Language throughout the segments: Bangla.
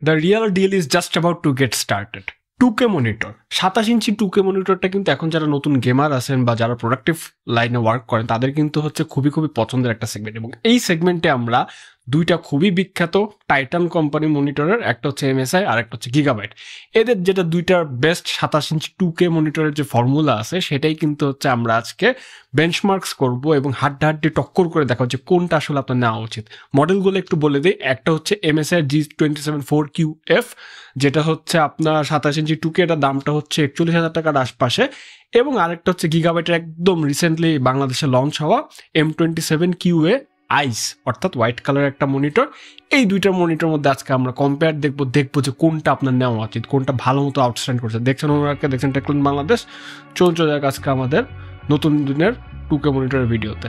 The real deal is just about to get started. 2K monitor, 27 ইঞ্চি 2K মনিটরটা কিন্তু এখন যারা নতুন গেমার আছেন বা যারা প্রোডাক্টিভ লাইনে ওয়ার্ক করেন তাদের কিন্তু হচ্ছে খুবই খুবই পছন্দের একটা সেগমেন্ট। এবং এই সেগমেন্টে আমরা দুইটা খুবই বিখ্যাত টাইটান কোম্পানি মনিটরের, একটা হচ্ছে MSI আর একটা হচ্ছে গিগাবাইট, এদের যেটা দুইটার বেস্ট 27 ইঞ্চি 2K মনিটরের যে ফর্মুলা আছে সেটাই কিন্তু হচ্ছে আমরা আজকে বেঞ্চমার্কস করব এবং হাড্ডাহাড্ডি টক্কর করে দেখা হচ্ছে কোনটা আসলে আপনার নেওয়া উচিত। মডেলগুলো একটু বলে দিই, একটা হচ্ছে MSI G27 4QF, যেটা হচ্ছে আপনার 27 ইঞ্চি 2K, এটার দামটা হচ্ছে 41,000 টাকার আশপাশে। এবং আরেকটা হচ্ছে গিগাবাইটের একদম রিসেন্টলি বাংলাদেশে লঞ্চ হওয়া M27QA আইস, অর্থাৎ হোয়াইট কালারের একটা মনিটর। এই দুইটার মনিটর মধ্যে আজকে আমরা কম্পেয়ার দেখবো যে কোনটা আপনার নেওয়া উচিত, কোনটা ভালো মতো আউটস্ট্যান্ড করছে। দেখছেন ওনাকে, দেখছেন টেকনোলজি বাংলাদেশ। চলছে যাক আজকে আমাদের নতুন দিনের 2K মনিটরের ভিডিওতে।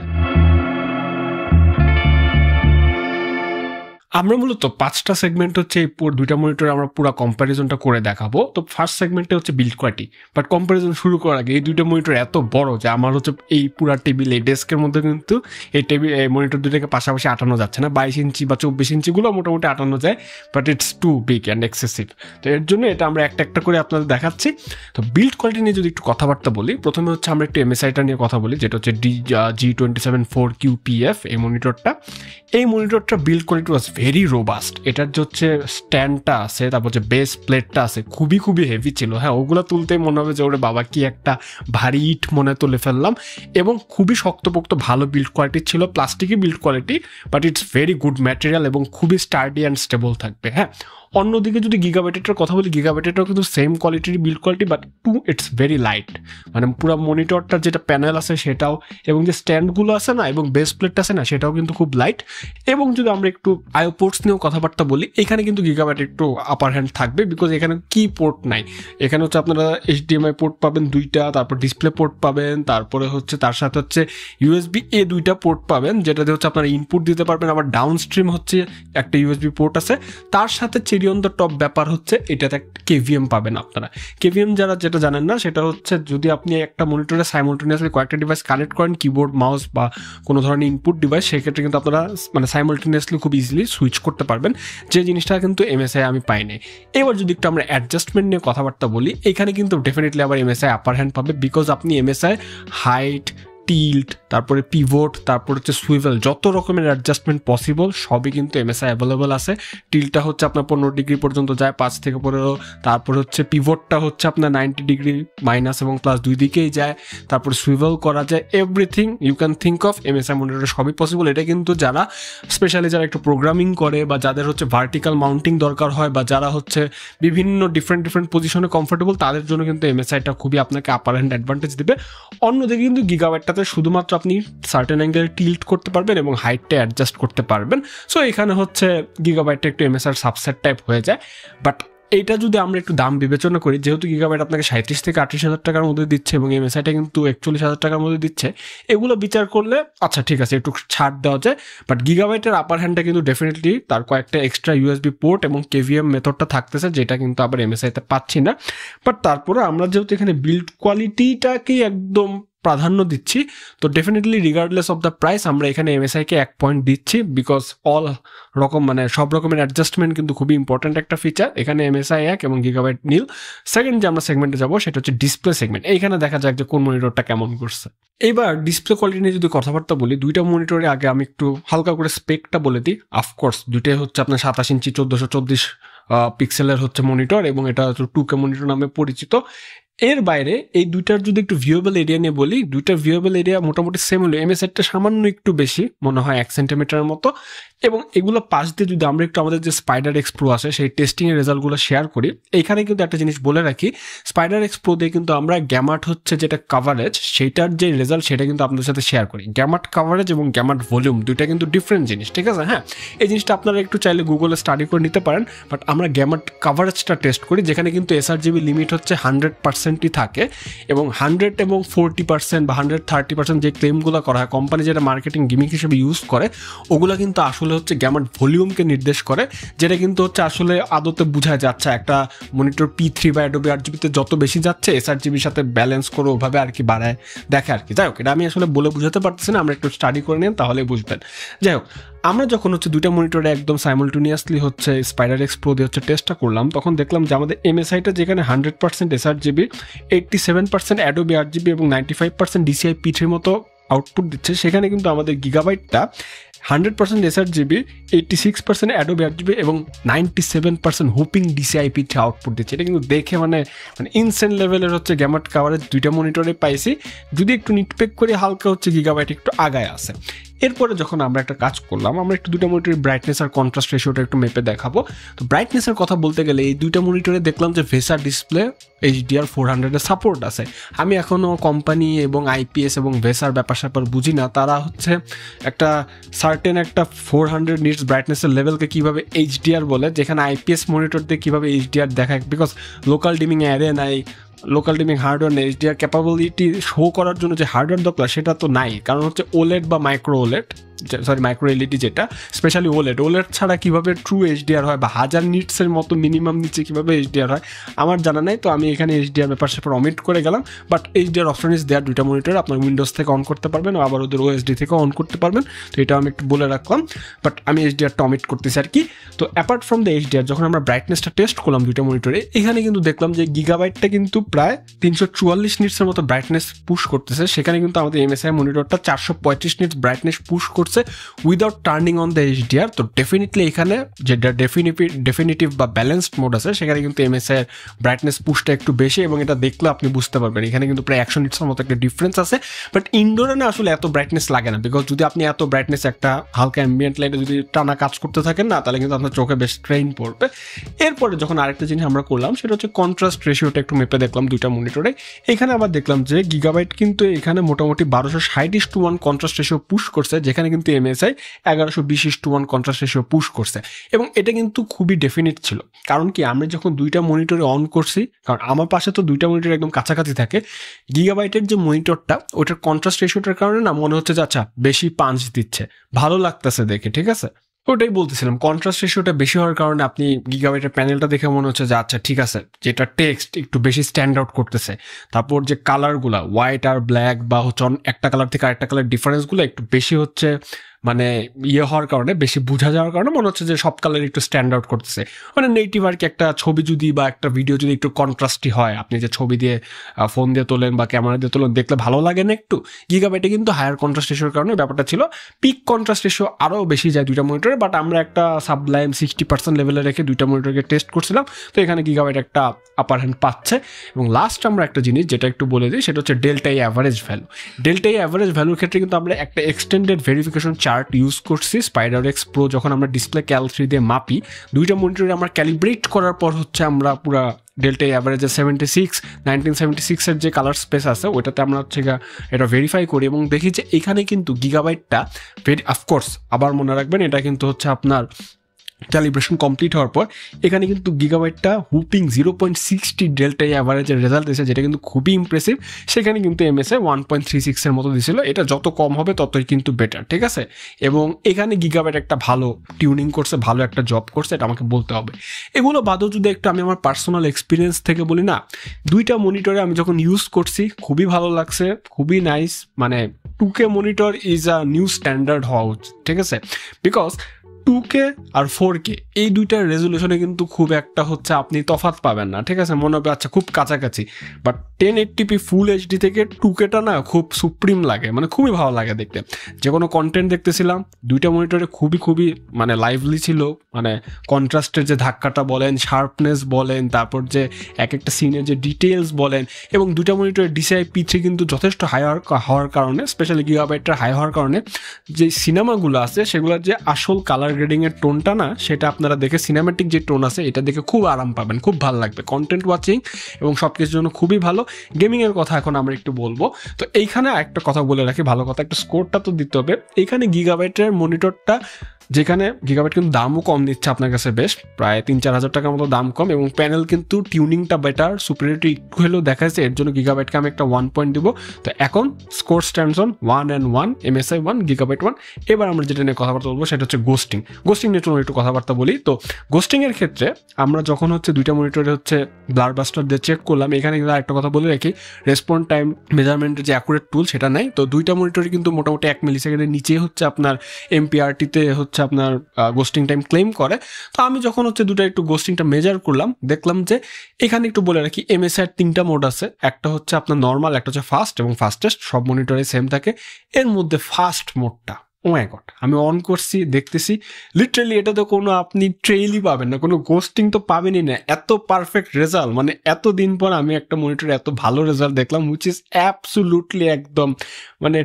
আমরা মূলত 5টা সেগমেন্ট হচ্ছে এই দুইটা মনিটরে আমরা পুরো কম্প্যারিজনটা করে দেখাবো। তো ফার্স্ট সেগমেন্টে হচ্ছে বিল্ড কোয়ালিটি, বাট কম্প্যারিজন শুরু করার আগে এই দুইটা মনিটর এত বড় যে আমার হচ্ছে এই পুরো টেবিল, এই ডেস্কের মধ্যে কিন্তু এই মনিটর দুইটাকে পাশাপাশি আটানো যাচ্ছে না। 22 ইঞ্চি বা 24 ইঞ্চিগুলো মোটামুটি আটানো যায়, but it's too big and excessive. তো এর জন্য এটা আমরা একটা একটা করে আপনাদের দেখাচ্ছি। তো বিল্ড কোয়ালিটি নিয়ে যদি একটু কথাবার্তা বলি, প্রথমে হচ্ছে আমরা একটু MSIটা নিয়ে কথা বলি, যেটা হচ্ছে G27 4QPF এই মনিটরটা। এই মনিটরটা build quality was very robust. এটার যে হচ্ছে স্ট্যান্ডটা আছে, তারপর যে বেস প্লেটটা আছে, খুবই খুবই হেভি ছিল। হ্যাঁ, ওগুলো তুলতেই মনে হবে যে ওরে বাবা কি একটা ভারী ইট মনে তুলে ফেললাম। এবং খুবই শক্তপোক্ত ভালো বিল্ড কোয়ালিটি ছিল, প্লাস্টিকই build quality, but it's very good material এবং খুবই স্টার্ডি অ্যান্ড স্টেবল থাকবে। হ্যাঁ, অন্যদিকে যদি গিগাবাইটের কথা বলি, গিগাবাইটেরটাও কিন্তু সেম কোয়ালিটির build quality, but it's very light. মানে পুরো মনিটরটার যেটা প্যানেল আছে সেটাও, এবং যে স্ট্যান্ডগুলো আছে না এবং বেস প্লেটটা আছে না, সেটাও কিন্তু খুব লাইট। এবং যদি আমরা একটু আইও পোর্টস নিয়েও কথাবার্তা বলি, এখানে কিন্তু গিগাবাইট একটু আপার হ্যান্ড থাকবে, বিকজ এখানে কি পোর্ট নাই। এখানে হচ্ছে আপনারা HDMI পোর্ট পাবেন 2টা, তারপর ডিসপ্লে পোর্ট পাবেন, তারপরে হচ্ছে তার সাথে হচ্ছে USB-A 2টা পোর্ট পাবেন, যেটাতে হচ্ছে আপনারা ইনপুট দিতে পারবেন। আবার ডাউন স্ট্রিম হচ্ছে একটা USB পোর্ট আছে। তার সাথে চেরি অন দ্য টপ ব্যাপার হচ্ছে এটাতে একটা KVM পাবেন আপনারা। KVM যারা যেটা জানেন না, সেটা হচ্ছে যদি আপনি একটা মনিটরে সাইমultaneously কয়েকটা ডিভাইস কানেক্ট করেন, কিবোর্ড, মাউস বা কোনো ধরনের ইনপুট ডিভাইস, সেক্ষেত্রে কিন্তু আপনারা মানে সাইমultaneously খুব ইজিলি সুইচ করতে পারবেন, যে জিনিসটা কিন্তু MSI আমি পাইনি। এবার যদি একটু আমরা অ্যাডজাস্টমেন্ট নিয়ে কথাবার্তা বলি, এখানে কিন্তু ডেফিনেটলি আবার MSI আপার হ্যান্ড পাবে, বিকজ আপনি MSI হাইট, টিল্ট, তারপরে পিভট, তারপর হচ্ছে সুইভেল, যত রকমের অ্যাডজাস্টমেন্ট পসিবল সবই কিন্তু MSI অ্যাভেলেবল আছে। টিল্টটা হচ্ছে আপনার 15 ডিগ্রি পর্যন্ত যায়, 5 থেকে 15। তারপর হচ্ছে পিভটটা হচ্ছে আপনার 90 ডিগ্রি মাইনাস এবং প্লাস দুই দিকেই যায়। তারপর সুইভেল করা যায়, everything you can think of MSI মনিটরে সবই পসিবল। এটা কিন্তু যারা স্পেশালি যারা একটু প্রোগ্রামিং করে বা যাদের হচ্ছে ভার্টিক্যাল মাউন্টিং দরকার হয় বা যারা হচ্ছে বিভিন্ন ডিফারেন্ট পজিশনে কমফোর্টেবল, তাদের জন্য কিন্তু MSIটা খুবই আপনাকে আপার হ্যান্ড অ্যাডভান্টেজ দেবে। অন্যদিকে কিন্তু গিগাবাইটটা শুধুমাত্র আপনি সার্টেন অ্যাঙ্গেলে টিল্ট করতে পারবেন এবং হাইটটা অ্যাডজাস্ট করতে পারবেন। সো এখানে হচ্ছে গিগাবাইটটা একটু MSIর সাবসেট টাইপ হয়ে যায়। বাট এইটা যদি আমরা একটু দাম বিবেচনা করি, যেহেতু গিগাবাইট আপনাকে 37 থেকে 38,000 টাকার মধ্যে দিচ্ছে এবং MSIটা কিন্তু 41,000 টাকার মধ্যে দিচ্ছে, এগুলো বিচার করলে আচ্ছা ঠিক আছে, একটু ছাড় দেওয়া যায়। বাট গিগাবাইটের আপার হ্যান্ডটা কিন্তু ডেফিনেটলি তার কয়েকটা এক্সট্রা USB পোর্ট এবং KVM মেথডটা থাকতেছে, যেটা কিন্তু আবার MSIতে পাচ্ছি না। বাট তারপরে আমরা যেহেতু এখানে বিল্ড কোয়ালিটিটাকেই একদম প্রাধান্য দিচ্ছি, তো definitely regardless of the price আমরা এখানে MSIকে 1 পয়েন্ট দিচ্ছি, বিকজ অল রকম মানে সব রকমের অ্যাডজাস্টমেন্ট কিন্তু খুবই ইম্পর্ট্যান্ট একটা ফিচার। এখানে MSI 1 এবং গিগাবাইট নীল। সেকেন্ড যে আমরা সেগমেন্টে যাবো সেটা হচ্ছে ডিসপ্লে সেগমেন্ট। এইখানে দেখা যাক যে কোন মনিটরটা কেমন করছে। এবার ডিসপ্লে কোয়ালিটি নিয়ে যদি কথাবার্তা বলি, দুইটা মনিটরে আগে আমি একটু হালকা করে স্পেকটা বলে দিই। অফকোর্স দুইটাই হচ্ছে আপনার 27 ইঞ্চি 1424 পিক্সেলের হচ্ছে মনিটর এবং এটা হচ্ছে 2K মনিটর নামে পরিচিত। এর বাইরে এই দুইটার যদি একটু ভিউয়েবল এরিয়া নিয়ে বলি, দুইটার ভিউয়েবল এরিয়া মোটামুটি সেম হলো, MSIটা সামান্য একটু বেশি, মনে হয় 1 সেন্টিমিটারের মতো। এবং এগুলো পাশ দিয়ে যদি আমরা একটু আমাদের যে SpiderX Pro আছে সেই টেস্টিংয়ের রেজাল্টগুলো শেয়ার করি, এইখানে কিন্তু একটা জিনিস বলে রাখি, SpiderX Pro দিয়ে কিন্তু আমরা গ্যামাট হচ্ছে যেটা কাভারেজ, সেইটার যে রেজাল্ট সেটা কিন্তু আপনাদের সাথে শেয়ার করি। গ্যামাট কাভারেজ এবং গ্যামাট ভলিউম দুইটা কিন্তু ডিফারেন্ট জিনিস, ঠিক আছে? হ্যাঁ, এই জিনিসটা আপনারা একটু চাইলে গুগলে স্টাডি করে নিতে পারেন। বাট আমরা গ্যামাট কাভারেজটা টেস্ট করি, যেখানে কিন্তু sRGB লিমিট হচ্ছে 100%ই থাকে এবং 100 এবং 40% বা 130% যে ক্লেমগুলো করা হয়, কোম্পানি যেটা মার্কেটিং গিমিক হিসেবে ইউজ করে, ওগুলো কিন্তু আসলে হচ্ছে গ্যামাট ভলিউমকে নির্দেশ করে, যেটা কিন্তু হচ্ছে আসলে আদতে বোঝা যাচ্ছে একটা মনিটর P3 বা Adobe RGB তে যত বেশি যাচ্ছে sRGBর সাথে ব্যালেন্স করে ওভাবে আর কি বাড়ায় দেখে আর কি। যাই হোক, এটা আমি আসলে বলে বুঝাতে পারতেছি না, আমরা একটু স্টাডি করে নিন তাহলে বুঝবেন। যাই হোক, আমরা যখন হচ্ছে দুইটা মনিটরে একদম সাইমultaneously হচ্ছে SpiderX Pro দিয়ে হচ্ছে টেস্টটা করলাম, তখন দেখলাম যে আমাদের MSIটা যেখানে 100% sRGB, 87% Adobe RGB এবং 95% DCI P3 মতো আউটপুট দিচ্ছে, সেখানে কিন্তু আমাদের গিগাবাইটটা 100% sRGB, 86% Adobe RGB এবং 97% হুপিং DCI P3 আউটপুট দিচ্ছে। এটা কিন্তু দেখে মানে ইনসেন লেভেলের হচ্ছে গ্যামাট কাভারেজ দুইটা মনিটরে পাইছি, যদি একটু নিটপেক করে হালকা হচ্ছে গিগাবাইট একটু আগায় আসে। এরপরে যখন আমরা একটা কাজ করলাম, আমরা একটু দুইটা মনিটরের ব্রাইটনেস আর কন্ট্রাস্ট রেশিওটা একটু মেপে দেখাবো। তো ব্রাইটনেসের কথা বলতে গেলে এই দুইটা মনিটরে দেখলাম যে ভেসা ডিসপ্লে HDR400 এর সাপোর্ট আছে। আমি এখনও কোম্পানি এবং IPS এবং ভেসার ব্যাপার স্যাপার বুঝি না, তারা হচ্ছে একটা সার্টেন একটা 400 নিটস ব্রাইটনেসের লেভেলকে কীভাবে HDR বলে, যেখানে IPS মনিটর দিয়ে কীভাবে HDR দেখায়, বিকজ লোকাল ডিমিং অ্যারে নাই, লোকাল ডিমিং হার্ডওয়্যার নেই, HDR ক্যাপাবিলিটি শো করার জন্য যে হার্ডওয়্যার দরকার সেটা তো নাই, কারণ হচ্ছে OLED বা মাইক্রো LED যেটা স্পেশালি OLED ছাড়া কীভাবে ট্রু HDR হয় বা 1000 নিটসের মতো মিনিমাম নিচে কীভাবে HDR হয় আমার জানা নাই। তো আমি এখানে HDR ব্যাপার সেপার অমিট করে গেলাম, but HDR option is there দুইটা মনিটরে, আপনার উইন্ডোজ থেকে অন করতে পারবেন, আবার ওদের OSD থেকে অন করতে পারবেন। তো এটা আমি একটু বলে রাখলাম, বাট আমি HDRটা অমিট করতেছি আর কি। তো অ্যাপার্ট ফ্রম দ্য HDR যখন আমরা ব্রাইটনেসটা টেস্ট করলাম দুইটা মনিটরে, এখানে কিন্তু দেখলাম যে গিগাবাইটটা কিন্তু প্রায় 344 নিটসের মতো ব্রাইটনেস পুশ করতেছে, সেখানে কিন্তু আমাদের MSI মনিটরটা 435 নিটস ব্রাইটনেস পুশ করছে without turning on the HDR। তো ডেফিনেটলি এখানে যেটা ডেফিনিটিভ বা ব্যালেন্সড মোড আছে, সেখানে কিন্তু MSI এর ব্রাইটনেস পুশটা একটু বেশি, এবং এটা দেখলে আপনি বুঝতে পারবেন এখানে কিন্তু প্রায় 100 নিটসের মতো একটা ডিফারেন্স আছে। বাট ইনডোরে না আসলে এত ব্রাইটনেস লাগে না, বিকজ যদি আপনি এত ব্রাইটনেস একটা হালকা অ্যাম্বিয়েন্ট লাইটে যদি টানা কাজ করতে থাকেন না, তাহলে কিন্তু আপনার চোখে বেশ স্ট্রেইন পড়বে। এরপরে যখন আরেকটা জিনিস আমরা করলাম সেটা হচ্ছে কন্ট্রাস্ট রেশিওটা একটু মেপে দেখলাম দুইটা মনিটরে। এখানে আবার দেখলাম যে গিগাবাইট কিন্তু এখানে মোটামুটি 1260:1 কন্ট্রাস্ট রেশিও পুশ করছে, যেখানে কিন্তু MSI 1120:1 কন্ট্রাস্ট রেশিও পুশ করছে, এবং এটা কিন্তু খুবই ডেফিনিট ছিল। কারণ কি, আমরা যখন দুইটা মনিটরে অন করছি, কারণ আমার পাশে তো দুইটা মনিটর একদম কাছাকাছি থাকে, গিগাবাইটের যে মনিটরটা ওটার কন্ট্রাস্ট রেশিওটার কারণে না মনে হচ্ছে যে আচ্ছা বেশি পাঞ্চ দিচ্ছে, ভালো লাগতেছে দেখে, ঠিক আছে। ওটাই বলতেছিলাম, কন্ট্রাস্ট রেশিওটা বেশি হওয়ার কারণে আপনি গিগাবাইটের প্যানেলটা দেখে মনে হচ্ছে যে আচ্ছা ঠিক আছে, যেটা টেক্সট একটু বেশি স্ট্যান্ড আউট করতেছে। তারপর যে কালারগুলা হোয়াইট আর ব্ল্যাক বা হচ্ছে একটা কালার থেকে আরেকটা কালার ডিফারেন্সগুলো একটু বেশি হচ্ছে, মানে হওয়ার কারণে, বেশি বোঝা যাওয়ার কারণে মনে হচ্ছে যে সব কালার একটু স্ট্যান্ড আউট করতেছে। মানে নেটিভ আর কি, একটা ছবি যদি বা একটা ভিডিও যদি একটু কন্ট্রাস্টই হয়, আপনি যে ছবি দিয়ে ফোন দিয়ে তোলেন বা ক্যামেরা দিয়ে তোলেন, দেখলে ভালো লাগে না একটু। গিগাবাইটে কিন্তু হায়ার কন্ট্রাস্ট রেশিওর কারণে ব্যাপারটা ছিল, পিক কন্ট্রাস্ট রেশিও আরও বেশি যায় দুইটা মনিটরে, বাট আমরা একটা সাবলাইম 60% লেভেলে রেখে দুইটা মনিটরকে টেস্ট করছিলাম। তো এখানে গিগাবাইট একটা আপার হ্যান্ড পাচ্ছে। এবং লাস্ট আমরা একটা জিনিস যেটা একটু বলে দিই, সেটা হচ্ছে delta average value. Delta average ভ্যালুর ক্ষেত্রে কিন্তু আমরা একটা এক্সটেন্ডেড ভেরিফিকেশন চার্ট ইউজ করছি SpiderX Pro। যখন আমরা ডিসপ্লে Cal3 দিয়ে মাপি, দুইটা মনিটরে আমরা ক্যালিব্রেট করার পর হচ্ছে আমরা পুরা ডেল্টা অ্যাভারেজে 1976 এর যে কালার স্পেস আছে ওইটাতে আমরা হচ্ছে এটা ভেরিফাই করি, এবং দেখি যে এখানে কিন্তু গিগাবাইটটা অফকোর্স আবার মনে রাখবেন, এটা কিন্তু হচ্ছে আপনার ক্যালিব্রেশন কমপ্লিট হওয়ার পর এখানে কিন্তু গিগাবাইটটা হুপিং 0.60 ডেল্টা অ্যাভারেজের রেজাল্ট দিয়েছে, যেটা কিন্তু খুবই ইমপ্রেসিভ। সেখানে কিন্তু MSI 1.36 এর মতো দিছিল, এটা যত কম হবে ততই কিন্তু বেটার, ঠিক আছে। এবং এখানে গিগাবাইট একটা ভালো টিউনিং করছে, ভালো একটা জব করছে, এটা আমাকে বলতে হবে। এগুলো বাদেও যদি একটু আমি আমার পার্সোনাল এক্সপিরিয়েন্স থেকে বলি না, দুইটা মনিটরে আমি যখন ইউজ করছি খুবই ভালো লাগছে, খুবই নাইস। মানে 2K monitor is a new standard হওয়া উচিত, ঠিক আছে। বিকজ 2K আর 4K এই দুইটার রেজলিউশনে কিন্তু খুব একটা হচ্ছে আপনি তফাৎ পাবেন না, ঠিক আছে। মনে হবে আচ্ছা খুব কাছাকাছি, বাট 1080p ফুল HD থেকে 2Kটা না খুব সুপ্রিম লাগে, মানে খুবই ভালো লাগে দেখতে। যে কোনো কন্টেন্ট দেখতেছিলাম দুইটা মনিটরে খুবই মানে লাইভলি ছিল, মানে কন্ট্রাস্টের যে ধাক্কাটা বলেন, শার্পনেস বলেন, তারপর যে এক একটা সিনের যে ডিটেলস বলেন, এবং দুইটা মনিটরের DCI P3 কিন্তু যথেষ্ট হাই হওয়ার কারণে, স্পেশালি গিগাবাইটটা হাই হওয়ার কারণে যে সিনেমাগুলো আছে সেগুলোর যে আসল কালার গ্রেডিংয়ের টোনটা না, সেটা আপনারা দেখে সিনেম্যাটিক যে টোন আছে এটা দেখে খুব আরাম পাবেন, খুব ভালো লাগবে কন্টেন্ট ওয়াচিং এবং সব কিছুর জন্য খুবই ভালো। গেমিংয়ের কথা এখন আমরা একটু বলবো। তো এইখানে একটা কথা বলে রাখি, ভালো কথা, একটা স্কোরটা তো দিতে হবে। এইখানে গিগাবাইটের মনিটরটা যেখানে গিগাবাইট কিন্তু দামও কম দিচ্ছে আপনার কাছে, বেশ প্রায় 3-4 হাজার টাকার মতো দাম কম, এবং প্যানেল কিন্তু টিউনিংটা বেটার, সুপিরিয়রিটি একটু হলেও দেখাচ্ছে, এর জন্য গিগাবাইটকে আমি একটা 1 পয়েন্ট দিব। তো এখন score stands on 1 and 1, MSI 1, gigabyte 1। এবার আমরা যেটা নিয়ে কথাবার্তা বলবো সেটা হচ্ছে গোস্টিং নিয়ে চলুন একটু কথাবার্তা বলি। তো গোস্টিং এর ক্ষেত্রে আমরা যখন হচ্ছে দুইটা মনিটরে হচ্ছে ব্লার বাস্টার দিয়ে চেক করলাম, এখানে কিন্তু আরেকটা কথা বলে রাখি, রেসপন্স টাইম মেজারমেন্টের যে অ্যাকুরেট টুল সেটা নাই। তো দুইটা মনিটরে কিন্তু মোটামুটি 1 মিলি সেকেন্ডের নিচে হচ্ছে আপনার MPRT-তে হচ্ছে আপনার গোস্টিং টাইম ক্লেম করে। তো আমি যখন হচ্ছে দুটো একটু গোস্টিংটা মেজার করলাম, দেখলাম যে এখানে একটু বলে রাখি, MSI এর 3টা মোড আছে, একটা হচ্ছে আপনার নর্মাল, একটা হচ্ছে ফাস্ট এবং ফাস্টেস্ট, সব মনিটরে সেম থাকে। এর মধ্যে ফাস্ট মোডটা, ও মাই গড, আমি অন করছি, দেখতেছি লিটারালি এটা তো কোনো আপনি ট্রেইলই পাবেন না, কোনো গোস্টিং তো পাবেনই না, এত পারফেক্ট রেজাল্ট, মানে এতদিন পর আমি একটা মনিটরে এত ভালো রেজাল্ট দেখলাম, হুইচ ইজ অ্যাবসোলুটলি একদম মানে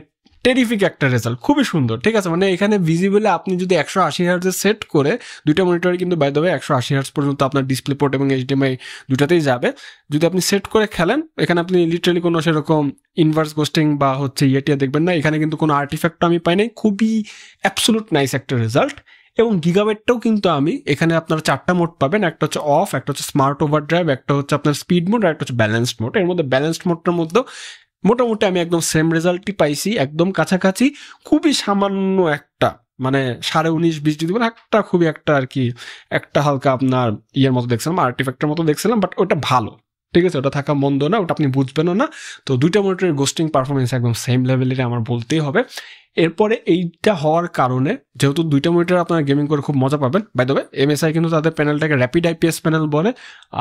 টেরিফিক একটা রেজাল্ট, খুবই সুন্দর। ঠিক আছে, মানে এখানে ভিজিবলি আপনি যদি 180 হার্টজে সেট করে, দুইটা মনিটরে কিন্তু বাই দ্য ওয়ে 180 হার্টজ পর্যন্ত আপনার ডিসপ্লে পোর্ট এবং HDMI দুটাতেই যাবে, যদি আপনি সেট করে খেলেন, এখানে আপনি লিটারালি কোনো সেরকম ইনভার্স গোস্টিং বা হচ্ছে ইয়েটিয়া দেখবেন না, এখানে কিন্তু কোনো আর্টিফ্যাক্টও আমি পাই নাই, খুবই অ্যাবসোলুট নাইস একটা রেজাল্ট। এবং গিগাবাইটটাও কিন্তু আমি এখানে আপনার 4টা মোড পাবেন, একটা হচ্ছে অফ, একটা হচ্ছে স্মার্ট ওভারড্রাইভ, একটা হচ্ছে আপনার স্পিড মোড, আর একটা হচ্ছে ব্যালেন্সড মোড। এর মধ্যে ব্যালেন্সড মোডটার মধ্যে মোটামুটি আমি একদম সেম রেজাল্টই পাইছি, একদম কাছাকাছি, খুবই সামান্য একটা মানে 19.5-20 যদি বলে একটা খুবই একটা আর কি একটা হালকা আপনার ইয়ের মতো দেখছিলাম, আর্টিফ্যাক্টের মতো দেখছিলাম, বাট ওটা ভালো, ঠিক আছে, ওটা থাকা মন্দ না, ওটা আপনি বুঝবেনও না। তো দুইটা মনিটরের গোস্টিং পারফরমেন্স একদম সেম লেভেলের আমার বলতেই হবে। এরপরে এইটা হওয়ার কারণে যেহেতু দুইটা মনিটর আপনারা গেমিং করে খুব মজা পাবেন, বাই দ্য ওয়ে MSI কিন্তু তাদের প্যানেলটাকে র্যাপিড IPS প্যানেল বলে,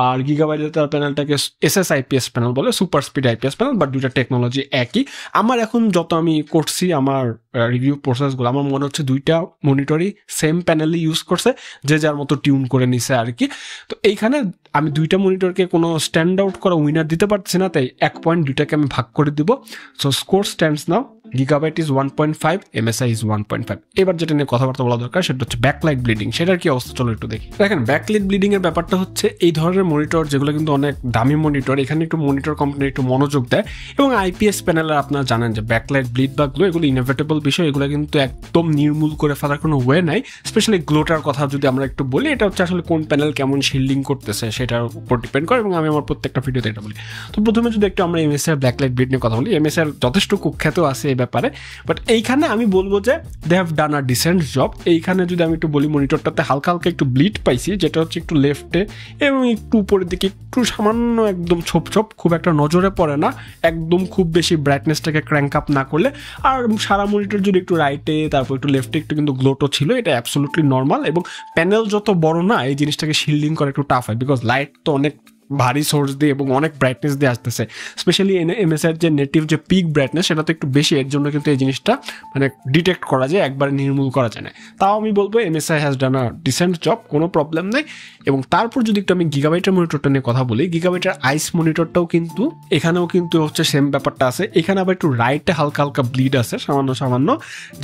আর গিগাবাইটের তার প্যানেলটাকে SSIPS প্যানেল বলে, super speed IPS panel, but দুইটা টেকনোলজি একই। আমার এখন যত আমি করছি আমার রিভিউ প্রসেসগুলো, আমার মনে হচ্ছে দুইটা মনিটরই সেম প্যানেলই ইউজ করছে, যে যার মতো টিউন করে নিছে আর কি। তো এইখানে আমি দুইটা মনিটরকে কোনো স্ট্যান্ড আউট করা উইনার দিতে পারছি না, তাই 1 পয়েন্ট দুইটাকে আমি ভাগ করে দিব। So score stands now, gigabyte is 1.5, MSI is 1.5। এবার যেটা নিয়ে কথাবার্তা বলা দরকার সেটা হচ্ছে ব্যাকলাইট ব্লিডিং, সেটার কি অবস্থা চলো একটু দেখি। দেখেন ব্যাকলাইট ব্লিডিং এর ব্যাপারটা হচ্ছে, এই ধরনের মনিটর যেগুলো কিন্তু অনেক দামি মনিটর, এখানে একটু মনিটর কোম্পানি একটু মনোযোগ দেয়, এবং IPS প্যানেলে আপনারা জানেন যে ব্যাকলাইট ব্লিড বা গ্লো এগুলো ইনএভিটেবল বিষয়, এগুলো কিন্তু একদম নির্মূল করে ফেলার কোনো ওয়ে নাই। স্পেশালি গ্লোটার কথা যদি আমরা একটু বলি, এটা হচ্ছে আসলে কোন প্যানেল কেমন শিল্ডিং করতেছে সেটার উপর ডিপেন্ড করে, এবং আমি আমার প্রত্যেকটা ভিডিওতে এটা বলি। তো প্রথমে যদি একটু আমরা MSI ব্যাকলাইট ব্লিড নিয়ে কথা বলি, MSI যথেষ্ট কুখ্যাত আছে এই ব্যাপারে, বাট এইখানে আমি বলবো যে they have done a decent job. এইখানে যদি আমি একটু বলি, মনিটরটাতে হালকা হালকা একটু ব্লিড পাইছি, যেটা হচ্ছে একটু লেফটে এবং একটু উপরের দিকে একটু সামান্য একদম ছোপ ছোপ, খুব একটা নজরে পড়ে না, একদম খুব বেশি ব্রাইটনেসটাকে ক্র্যাঙ্ক আপ না করলে। আর সারা মনিটর যদি একটু রাইটে তারপর একটু লেফটে একটু কিন্তু গ্লোটো ছিল, এটা অ্যাবসোলুটলি নর্মাল। এবং প্যানেল যত বড় না, এই জিনিসটাকে শিল্ডিং করা একটু টাফ হয়, বিকজ লাইট তো অনেক ভারী সোর্স দিয়ে এবং অনেক ব্রাইটনেস দিয়ে আসতেছে, স্পেশালি MSI যে নেটিভ যে পিক ব্রাইটনেস সেটা তো একটু বেশি, এর জন্য কিন্তু এই জিনিসটা মানে ডিটেক্ট করা যায়, একবারে নির্মূল করা যায় না। তাও আমি বলবো MSI has done a decent job, কোনো প্রবলেম নেই। এবং তারপর যদি একটু আমি গিগাবাইটের মনিটরটা নিয়ে কথা বলি, গিগাবাইটের আইস মনিটরটাও কিন্তু এখানেও কিন্তু হচ্ছে সেম ব্যাপারটা আছে, এখানে আবার একটু রাইটে হালকা হালকা ব্লিড আছে সামান্য সামান্য,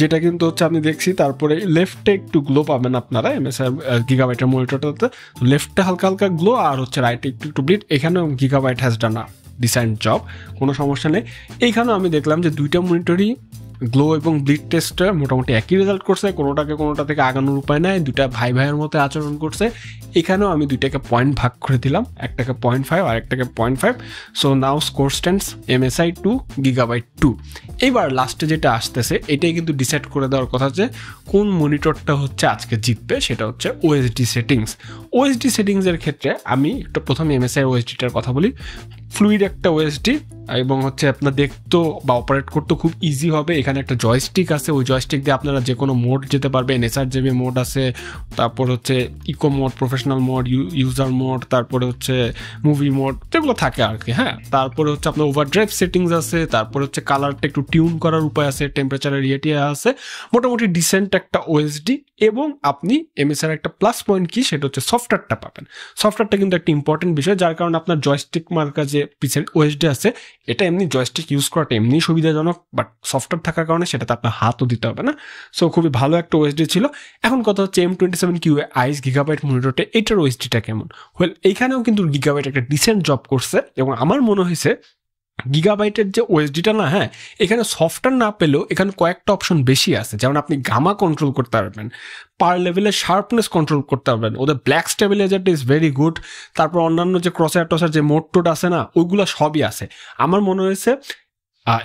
যেটা কিন্তু হচ্ছে আমি দেখছি। তারপরে লেফটে একটু গ্লো পাবেন আপনারা MSI গিগাবাইটের মনিটরটাতে, লেফটে হালকা হালকা গ্লো, আর হচ্ছে রাইটে একটু ব্লিড। এখানেও gigabyte has done a decent job, কোনো সমস্যা নেই। এইখানেও আমি দেখলাম যে দুইটা মনিটরই গ্লো এবং ব্লিড টেস্টে মোটামুটি একই রেজাল্ট করছে, কোনোটা থেকে আগানোর উপায় নাই, দুইটা ভাই ভাইয়ের মতো আচরণ করছে। এখানেও আমি দুইটাকে পয়েন্ট ভাগ করে দিলাম, একটাকে 0.5 আর একটাকে 0.5। So now score stands MSI 2, gigabyte 2। এইবার লাস্টে যেটা আসতেছে এটাই কিন্তু ডিসাইড করে দেওয়ার কথা যে কোন মনিটরটা হচ্ছে আজকে জিতবে, সেটা হচ্ছে OSD সেটিংস। OSD সেটিংসের ক্ষেত্রে আমি একটু প্রথমে MSI OSDটার কথা বলি। ফ্লুইড একটা OSD, এবং হচ্ছে আপনার দেখতেও বা অপারেট করতেও খুব ইজি হবে। এখানে একটা জয়স্টিক আছে, ওই জয়স্টিক দিয়ে আপনারা যে কোনো মোড যেতে পারবেন, SRGB মোড আছে, তারপর হচ্ছে eco mode, professional mode, user mode, তারপরে হচ্ছে মুভি মোড, যেগুলো থাকে আর কি। হ্যাঁ, তারপরে হচ্ছে আপনার ওভারড্রাইভ সেটিংস আছে, তারপরে হচ্ছে কালারটা একটু টিউন করার উপায় আছে, টেম্পারেচারের ইয়েটিয়া আছে, মোটামুটি ডিসেন্ট একটা OSD। এবং আপনি MSI একটা প্লাস পয়েন্ট কি, সেটা হচ্ছে সফটওয়্যারটা পাবেন। সফটওয়্যারটা কিন্তু একটা ইম্পর্টেন্ট বিষয়, যার কারণে আপনার জয়স্টিক মার্কা যে পিছের OSD আছে, এটা এমনি জয়স্টিক ইউজ করাটা এমনি সুবিধাজনক, বাট সফটওয়্যার থাকার কারণে সেটাতে আপনার হাতও দিতে হবে না। সো খুবই ভালো একটা OSD ছিল। এখন কথা হচ্ছে M27QA আইস গিগাবাইট মনিটরটা, এটার OSDটা কেমন? ওয়েল, এইখানেও কিন্তু গিগাবাইট একটা ডিসেন্ট জব করছে, এবং আমার মনে হয়েছে গিগাবাইটের যে ওএসডিটা না, হ্যাঁ এখানে সফটওয়্যার না পেলেও এখানে কয়েকটা অপশন বেশি আছে, যেমন আপনি গামা কন্ট্রোল করতে পারবেন, পার লেভেলের শার্পনেস কন্ট্রোল করতে পারবেন, ওদের ব্ল্যাক স্টেবিলাইজারটা ইজ ভেরি গুড, তারপর অন্যান্য যে ক্রসার টসার যে মোড টোড আছে না, ওইগুলো সবই আছে। আমার মনে হয়েছে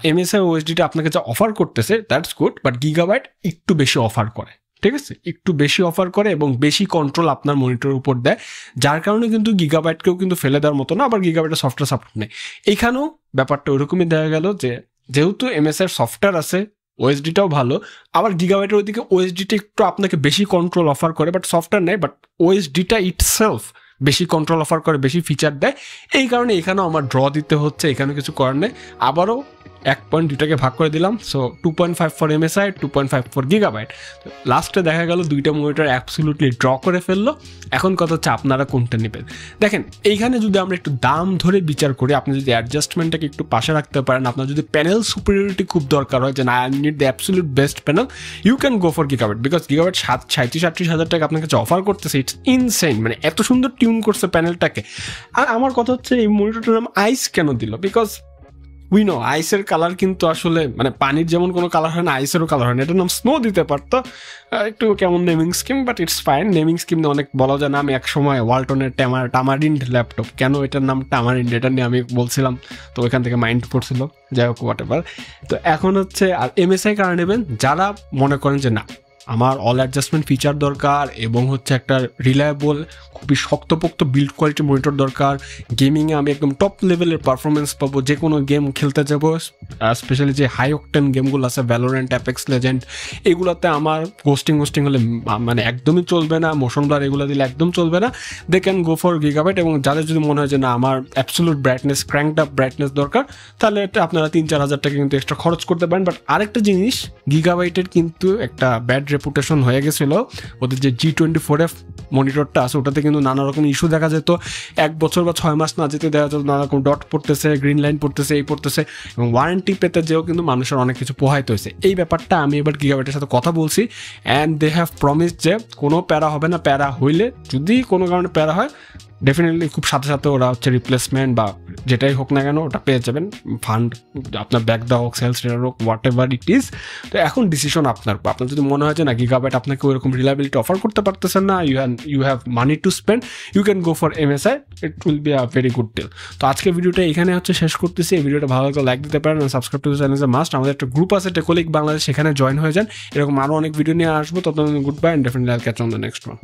এমএসআই ওএসডিটা আপনাকে যা অফার করতেছে দ্যাটস গুড, বাট গিগাবাইট একটু বেশি অফার করে, ঠিক আছে, একটু বেশি অফার করে এবং বেশি কন্ট্রোল আপনার মনিটরের উপর দেয়, যার কারণে কিন্তু গিগাবাইটকেও কিন্তু ফেলে দেওয়ার মতো না, আবার গিগাবাইটের সফটওয়্যার সাপোর্ট নেই। এইখানেও ব্যাপারটা ওইরকমই দেখা গেল যে যেহেতু এমএসআই সফটওয়্যার আছে, ওএসডিটাও ভালো, আবার গিগাবাইটের ওইদিকে ওএসডিটা একটু আপনাকে বেশি কন্ট্রোল অফার করে, বাট সফটওয়্যার নেই, বাট ওএসডিটা ইটসেলফ বেশি কন্ট্রোল অফার করে, বেশি ফিচার দেয়। এই কারণে এখানেও আমার ড্র দিতে হচ্ছে, এখানে কিছু করার নেই। আবারও 1.2টাকে ভাগ করে দিলাম, so 2.5 for MSI, 2.5 for gigabyte. লাস্টে দেখা গেল দুইটা মনিটর অ্যাবসলিউটলি ড্র করে ফেললো। এখন কথা হচ্ছে আপনারা কোনটা নেবেন। দেখেন এইখানে যদি আমরা একটু দাম ধরে বিচার করি, আপনি যদি অ্যাডজাস্টমেন্টটাকে একটু পাশে রাখতে পারেন, আপনার যদি প্যানেল সুপিরিয়রিটি খুব দরকার হয় যে না I need the absolute best panel, you can go for gigabyte, because gigabyte 37-38 টাকা আপনার কাছে অফার করতেছে, ইটস ইনসেইন, মানে এত সুন্দর টিউন করছে প্যানেলটাকে। আর আমার কথা হচ্ছে এই মনিটরটার নাম আইস কেন দিল, বিকজ উই নো আইসের কালার কিন্তু আসলে মানে পানির যেমন কোনো কালার হয় না, আইসেরও কালার হয় না, এটার নাম স্নো দিতে পারতো, একটু কেমন naming scheme, but it's fine. Naming scheme অনেক বলা যায় না। আমি এক সময় ওয়ালটনের টামারিন্ড ল্যাপটপ, কেন এটার নাম টামারিন্ড এটা নিয়ে আমি বলছিলাম, তো ওইখান থেকে মাইন্ড করছিল, যাই হোক হোয়াট এভার। তো এখন হচ্ছে আর এমএসআই কারণ নেবেন যারা মনে করেন যে না আমার অল অ্যাডজাস্টমেন্ট ফিচার দরকার এবং হচ্ছে একটা রিলায়েবল খুবই শক্তপোক্ত বিল্ড কোয়ালিটি মনিটর দরকার, গেমিংয়ে আমি একদম টপ লেভেলের পারফরমেন্স পাবো, যে কোনো গেম খেলতে যাবো, স্পেশালি যে হাই অকটেন গেমগুলো আছে ভ্যালোরেন্ট, অ্যাপেক্স লেজেন্ড, এগুলোতে আমার গোস্টিং হলে মানে একদমই চলবে না, মোশন ব্লার এগুলো দিলে একদম চলবে না, they can go for gigabyte. এবং যাদের যদি মনে হয় যে না আমার absolute brightness, cranked up brightness দরকার, তাহলে এটা আপনারা 3-4 হাজার টাকা কিন্তু এক্সট্রা খরচ করতে পারেন। বাট আরেকটা জিনিস, গিগাবাইটের কিন্তু একটা ব্যাড রেপুটেশন হয়ে গেছিলো, ওদের যে G24F মনিটরটা আছে ওটাতে কিন্তু নানা রকম ইস্যু দেখা যেত, 1 বছর বা 6 মাস না যেতে দেখা যেত নানা রকম ডট পড়তেছে, গ্রিন লাইন পড়তেছে, এই পড়তেছে, এবং ওয়ারেন্টি পেতে যেও কিন্তু মানুষের অনেক কিছু পোহাইতে হয়েছে। এই ব্যাপারটা আমি এবার গিগাবাইটের সাথে কথা বলছি, অ্যান্ড দে হ্যাভ প্রমিস যে কোনো প্যারা হবে না, প্যারা হইলে যদি কোনো কারণে প্যারা হয় ডেফিনেটলি খুব সাথে সাথে ওরা হচ্ছে রিপ্লেসমেন্ট বা যেটাই হোক না কেন ওটা পেয়ে যাবেন, ফান্ড আপনার ব্যাক দেওয়া হোক, সেলস রেটার হোক, হোয়াট এভার ইট ইজ। তো এখন ডিসিশন আপনার যদি মনে হয় যে না গিগাবাইট আপনাকে ওইরকম রিলায়েবিলিটি অফার করতে পারতেছেন না, you have money to spend, you can go for MSI, it will be a very good deal. তো আজকে ভিডিওটা এখানে হচ্ছে শেষ করতেছি। এই ভিডিওটা ভালো লাগলে লাইক দিতে পারেন, subscribe to channel is must. আমাদের একটা গ্রুপ আছে টেকোলিক বাংলাদেশ, সেখানে জয়েন হয়ে যান, এরকম আরও অনেক ভিডিও নিয়ে আসবো। ততদিন গুড বাই, অ্যান্ড ডেফিনেটলি আইল catch on the next one.